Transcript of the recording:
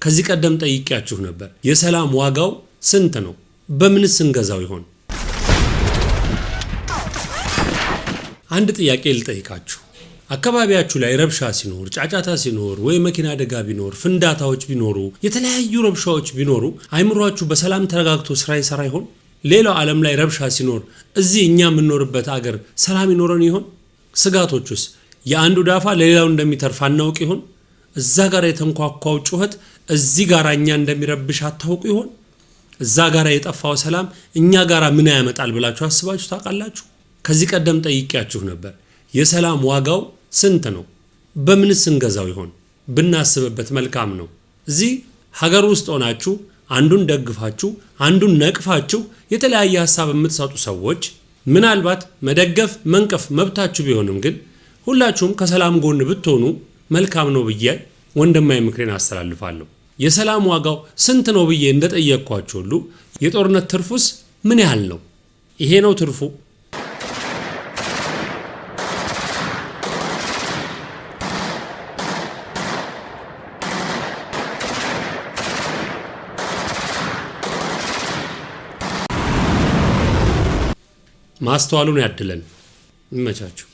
ከዚህ ቀደም ጠይቄያችሁ ነበር። የሰላም ዋጋው ስንት ነው? በምንስ እንገዛው ይሆን? አንድ ጥያቄ ልጠይቃችሁ። አካባቢያችሁ ላይ ረብሻ ሲኖር፣ ጫጫታ ሲኖር፣ ወይ መኪና አደጋ ቢኖር፣ ፍንዳታዎች ቢኖሩ፣ የተለያዩ ረብሻዎች ቢኖሩ አይምሯችሁ በሰላም ተረጋግቶ ስራ ይሰራ ይሆን? ሌላው ዓለም ላይ ረብሻ ሲኖር እዚህ እኛ የምንኖርበት አገር ሰላም ይኖረን ይሆን? ስጋቶቹስ የአንዱ ዳፋ ለሌላው እንደሚተርፍ አናውቅ ይሆን? እዛ ጋር የተንኳኳው ጩኸት እዚህ ጋር እኛ እንደሚረብሽ አታውቁ ይሆን? እዛ ጋር የጠፋው ሰላም እኛ ጋር ምን ያመጣል ብላችሁ አስባችሁ ታውቃላችሁ? ከዚህ ቀደም ጠይቄያችሁ ነበር። የሰላም ዋጋው ስንት ነው? በምንስ እንገዛው ይሆን? ብናስብበት መልካም ነው። እዚህ ሀገር ውስጥ ሆናችሁ አንዱን ደግፋችሁ አንዱን ነቅፋችሁ የተለያየ ሐሳብ የምትሰጡ ሰዎች ምናልባት መደገፍ መንቀፍ መብታችሁ ቢሆንም ግን ሁላችሁም ከሰላም ጎን ብትሆኑ መልካም ነው ብዬ ወንድማዊ ምክሬን አስተላልፋለሁ። የሰላም ዋጋው ስንት ነው ብዬ እንደጠየቅኳችሁ ሁሉ የጦርነት ትርፉስ ምን ያህል ነው? ይሄ ነው ትርፉ። ማስተዋሉን ያድለን። ይመቻችሁ።